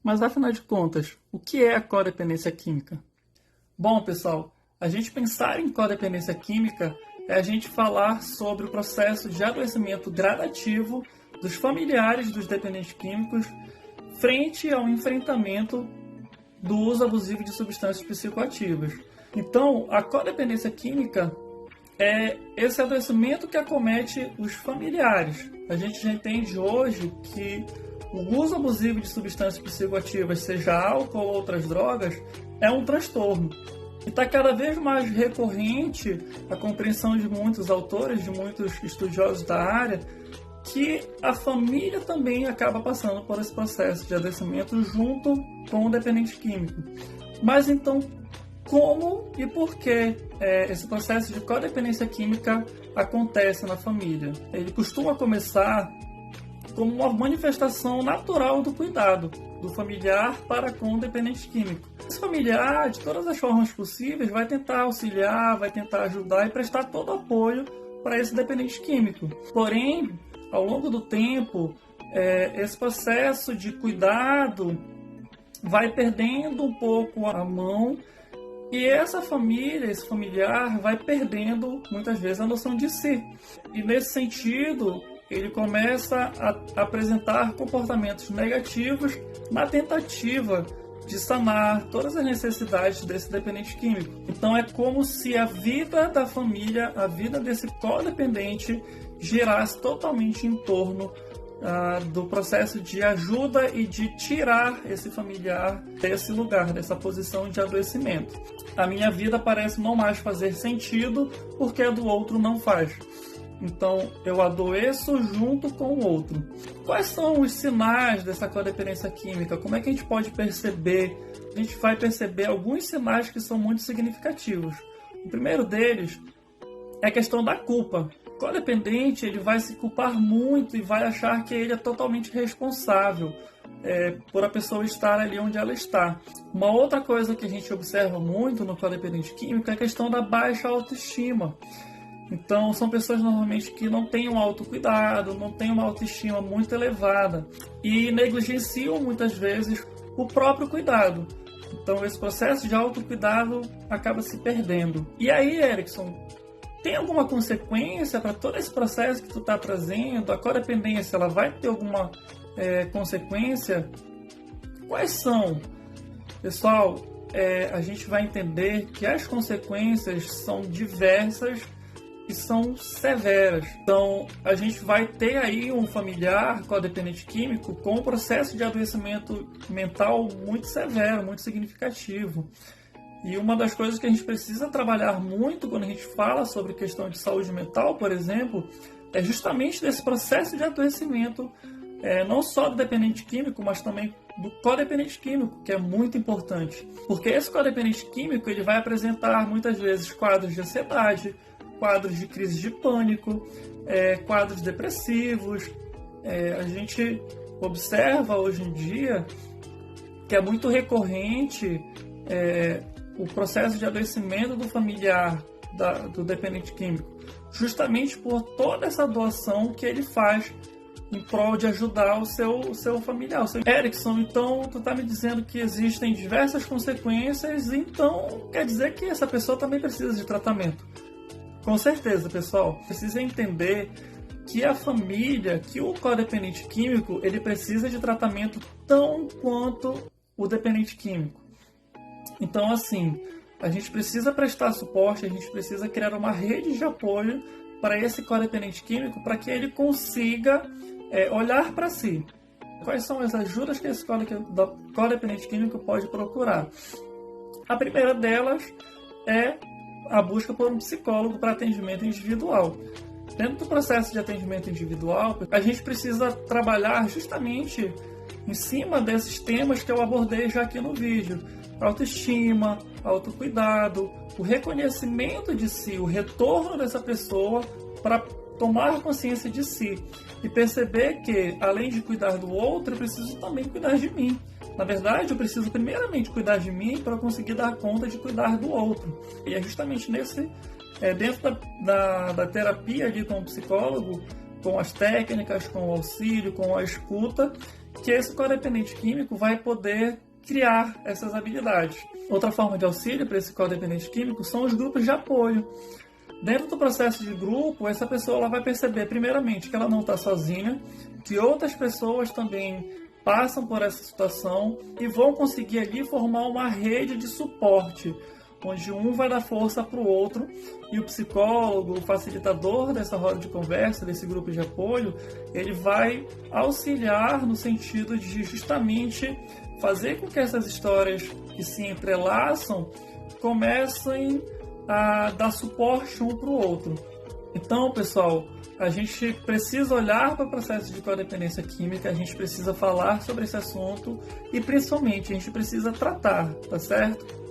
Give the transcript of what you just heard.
Mas afinal de contas, o que é a codependência química? Bom, pessoal, a gente pensar em codependência química é a gente falar sobre o processo de adoecimento gradativo dos familiares dos dependentes químicos frente ao enfrentamento do uso abusivo de substâncias psicoativas. Então, a codependência química é esse adoecimento que acomete os familiares. A gente já entende hoje que o uso abusivo de substâncias psicoativas, seja álcool ou outras drogas, é um transtorno. E está cada vez mais recorrente a compreensão de muitos autores, de muitos estudiosos da área, que a família também acaba passando por esse processo de adoecimento junto com o dependente químico. Mas então, como e por que esse processo de codependência química acontece na família? Ele costuma começar como uma manifestação natural do cuidado do familiar para com o dependente químico. Esse familiar, de todas as formas possíveis, vai tentar auxiliar, vai tentar ajudar e prestar todo o apoio para esse dependente químico. Porém, ao longo do tempo, esse processo de cuidado vai perdendo um pouco a mão e essa família, esse familiar, vai perdendo muitas vezes a noção de si. E nesse sentido, ele começa a apresentar comportamentos negativos na tentativa de sanar todas as necessidades desse dependente químico. Então é como se a vida da família, a vida desse codependente, girasse totalmente em torno do processo de ajuda e de tirar esse familiar desse lugar, dessa posição de adoecimento. A minha vida parece não mais fazer sentido porque a do outro não faz. Então, eu adoeço junto com o outro. Quais são os sinais dessa codependência química? Como é que a gente pode perceber? A gente vai perceber alguns sinais que são muito significativos. O primeiro deles é a questão da culpa. O codependente, ele vai se culpar muito e vai achar que ele é totalmente responsável por a pessoa estar ali onde ela está. Uma outra coisa que a gente observa muito no codependente químico é a questão da baixa autoestima. Então, são pessoas normalmente que não têm um autocuidado, não têm uma autoestima muito elevada e negligenciam muitas vezes o próprio cuidado. Então, esse processo de autocuidado acaba se perdendo. E aí, Erickson, tem alguma consequência para todo esse processo que tu está trazendo? A codependência, ela vai ter alguma consequência? Quais são? Pessoal, a gente vai entender que as consequências são diversas e são severas. Então, a gente vai ter aí um familiar codependente químico com um processo de adoecimento mental muito severo, muito significativo. E uma das coisas que a gente precisa trabalhar muito quando a gente fala sobre questão de saúde mental, por exemplo, é justamente desse processo de adoecimento, não só do dependente químico, mas também do codependente químico, que é muito importante. Porque esse codependente químico, ele vai apresentar muitas vezes quadros de ansiedade, quadros de crise de pânico, quadros depressivos. A gente observa hoje em dia que é muito recorrente o processo de adoecimento do familiar do dependente químico, justamente por toda essa doação que ele faz em prol de ajudar o seu familiar. Erickson, então tu está me dizendo que existem diversas consequências, então quer dizer que essa pessoa também precisa de tratamento. Com certeza, pessoal, precisa entender que a família, que o codependente químico, ele precisa de tratamento tão quanto o dependente químico. Então, assim, a gente precisa prestar suporte, a gente precisa criar uma rede de apoio para esse codependente químico, para que ele consiga olhar para si. Quais são as ajudas que esse codependente químico pode procurar? A primeira delas é a busca por um psicólogo para atendimento individual. Dentro do processo de atendimento individual, a gente precisa trabalhar justamente em cima desses temas que eu abordei já aqui no vídeo. Autoestima, autocuidado, o reconhecimento de si, o retorno dessa pessoa para tomar consciência de si e perceber que, além de cuidar do outro, eu preciso também cuidar de mim. Na verdade, eu preciso primeiramente cuidar de mim para conseguir dar conta de cuidar do outro. E é justamente dentro da terapia ali com o psicólogo, com as técnicas, com o auxílio, com a escuta, que esse codependente químico vai poder criar essas habilidades. Outra forma de auxílio para esse codependente químico são os grupos de apoio. Dentro do processo de grupo, essa pessoa ela vai perceber, primeiramente, que ela não está sozinha, que outras pessoas também passam por essa situação e vão conseguir ali formar uma rede de suporte, onde um vai dar força para o outro e o psicólogo, o facilitador dessa roda de conversa, desse grupo de apoio, ele vai auxiliar no sentido de justamente fazer com que essas histórias que se entrelaçam comecem a dar suporte um para o outro. Então, pessoal, a gente precisa olhar para o processo de codependência química, a gente precisa falar sobre esse assunto e, principalmente, a gente precisa tratar, tá certo?